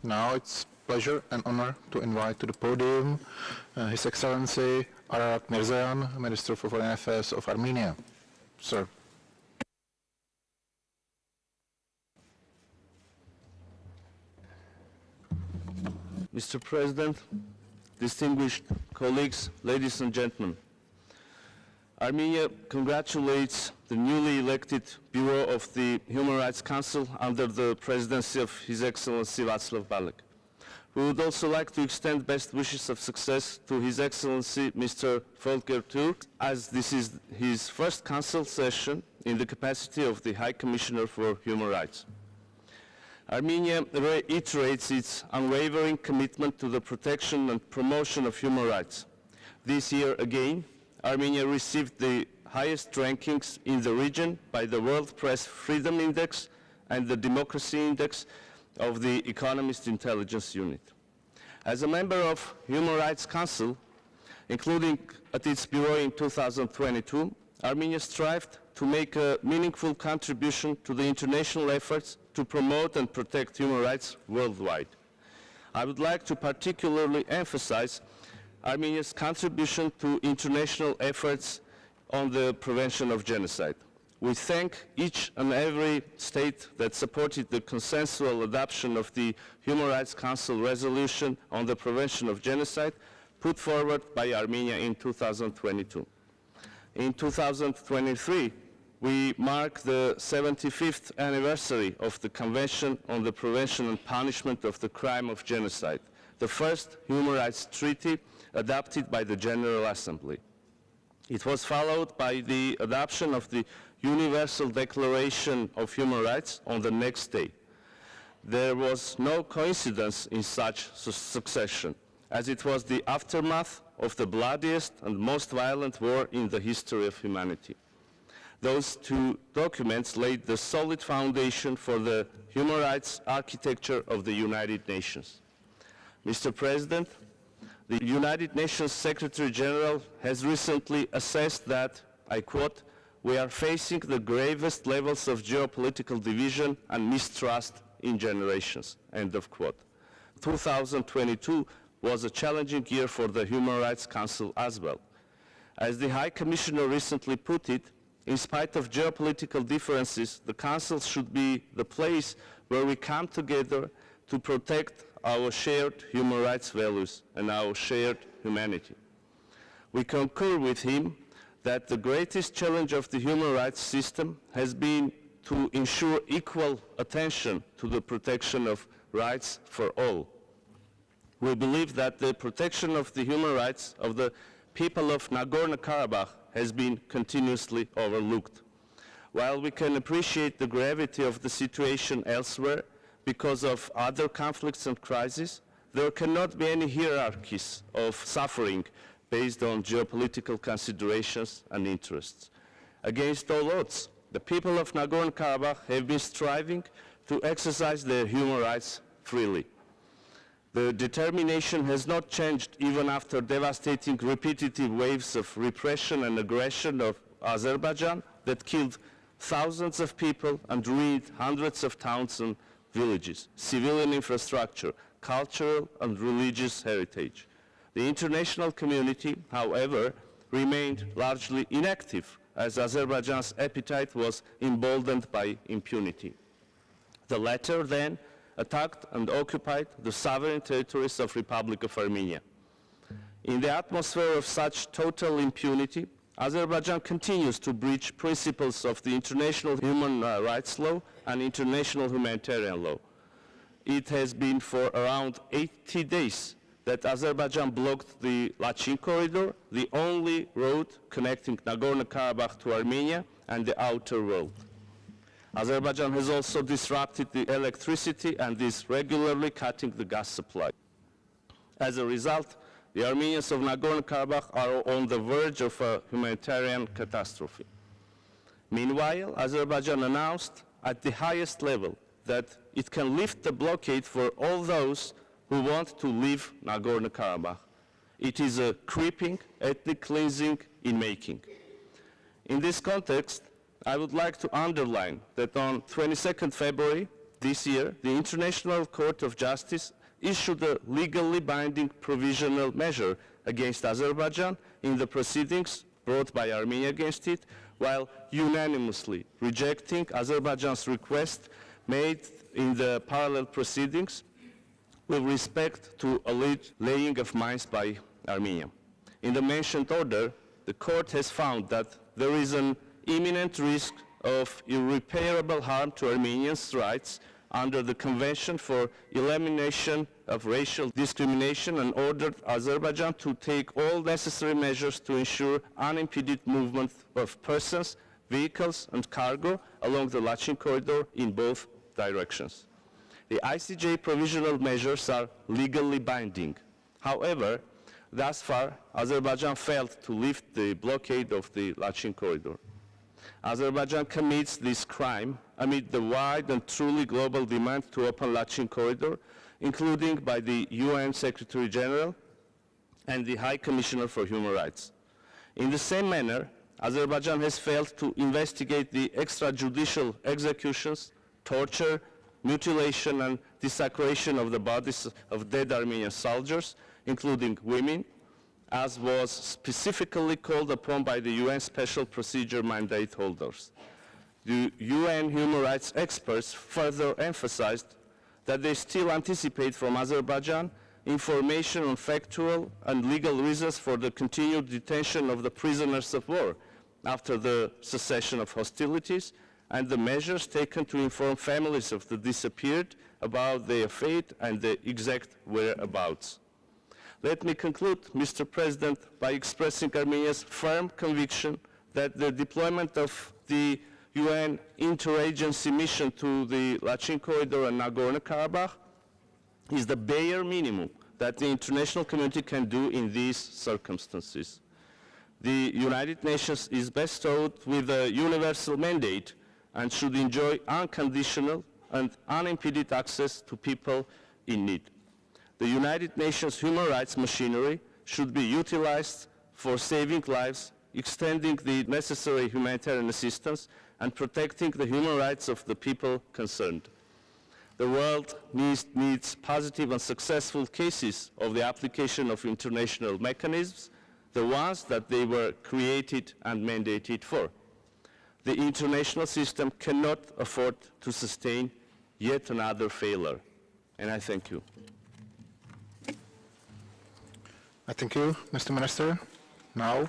Now it's pleasure and honor to invite to the podium His Excellency Ararat Mirzoyan, Minister for Foreign Affairs of Armenia. Sir. Mr. President, distinguished colleagues, ladies and gentlemen, Armenia congratulates the newly elected Bureau of the Human Rights Council under the presidency of His Excellency Václav Balek. We would also like to extend best wishes of success to His Excellency Mr. Volker Türk, as this is his first council session in the capacity of the High Commissioner for Human Rights. Armenia reiterates its unwavering commitment to the protection and promotion of human rights. This year again, Armenia received the highest rankings in the region by the World Press Freedom Index and the Democracy Index of the Economist Intelligence Unit. As a member of Human Rights Council, including at its bureau in 2022, Armenia strived to make a meaningful contribution to the international efforts to promote and protect human rights worldwide. I would like to particularly emphasize Armenia's contribution to international efforts on the prevention of genocide. We thank each and every state that supported the consensual adoption of the Human Rights Council resolution on the prevention of genocide put forward by Armenia in 2022. In 2023, we mark the 75th anniversary of the Convention on the Prevention and Punishment of the Crime of Genocide, the first human rights treaty adopted by the General Assembly. It was followed by the adoption of the Universal Declaration of Human Rights on the next day. There was no coincidence in such succession, as it was the aftermath of the bloodiest and most violent war in the history of humanity. Those two documents laid the solid foundation for the human rights architecture of the United Nations. Mr. President, the United Nations Secretary General has recently assessed that, I quote, "We are facing the gravest levels of geopolitical division and mistrust in generations," end of quote. 2022 was a challenging year for the Human Rights Council as well. As the High Commissioner recently put it, in spite of geopolitical differences, the Council should be the place where we come together to protect our shared human rights values and our shared humanity. We concur with him that the greatest challenge of the human rights system has been to ensure equal attention to the protection of rights for all. We believe that the protection of the human rights of the people of Nagorno-Karabakh has been continuously overlooked. While we can appreciate the gravity of the situation elsewhere because of other conflicts and crises, there cannot be any hierarchies of suffering based on geopolitical considerations and interests. Against all odds, the people of Nagorno-Karabakh have been striving to exercise their human rights freely. The determination has not changed even after devastating repetitive waves of repression and aggression of Azerbaijan that killed thousands of people and ruined hundreds of towns and villages, civilian infrastructure, cultural and religious heritage. The international community, however, remained largely inactive as Azerbaijan's appetite was emboldened by impunity. The latter then attacked and occupied the sovereign territories of Republic of Armenia. In the atmosphere of such total impunity, Azerbaijan continues to breach principles of the international human rights law and international humanitarian law. It has been for around 80 days that Azerbaijan blocked the Lachin Corridor, the only road connecting Nagorno-Karabakh to Armenia and the outer world. Azerbaijan has also disrupted the electricity and is regularly cutting the gas supply. As a result, the Armenians of Nagorno-Karabakh are on the verge of a humanitarian catastrophe. Meanwhile, Azerbaijan announced at the highest level that it can lift the blockade for all those who want to leave Nagorno-Karabakh. It is a creeping ethnic cleansing in making. In this context, I would like to underline that on 22nd February, this year, the International Court of Justice issued a legally binding provisional measure against Azerbaijan in the proceedings brought by Armenia against it, while unanimously rejecting Azerbaijan's request made in the parallel proceedings with respect to alleged laying of mines by Armenia. In the mentioned order, the court has found that there is an imminent risk of irreparable harm to Armenians' rights under the Convention for Elimination of Racial Discrimination and ordered Azerbaijan to take all necessary measures to ensure unimpeded movement of persons, vehicles and cargo along the Lachin Corridor in both directions. The ICJ provisional measures are legally binding. However, thus far, Azerbaijan failed to lift the blockade of the Lachin Corridor. Azerbaijan commits this crime amid the wide and truly global demand to open Lachin Corridor, including by the UN Secretary General and the High Commissioner for Human Rights. In the same manner, Azerbaijan has failed to investigate the extrajudicial executions, torture, mutilation and desecration of the bodies of dead Armenian soldiers, including women, as was specifically called upon by the UN Special Procedure mandate holders. The UN human rights experts further emphasized that they still anticipate from Azerbaijan information on factual and legal reasons for the continued detention of the prisoners of war after the cessation of hostilities and the measures taken to inform families of the disappeared about their fate and the exact whereabouts. Let me conclude, Mr. President, by expressing Armenia's firm conviction that the deployment of the UN interagency mission to the Lachin Corridor and Nagorno-Karabakh is the bare minimum that the international community can do in these circumstances. The United Nations is bestowed with a universal mandate and should enjoy unconditional and unimpeded access to people in need. The United Nations human rights machinery should be utilized for saving lives, extending the necessary humanitarian assistance, and protecting the human rights of the people concerned. The world needs positive and successful cases of the application of international mechanisms, the ones that they were created and mandated for. The international system cannot afford to sustain yet another failure. And I thank you. I thank you, Mr. Minister. Now,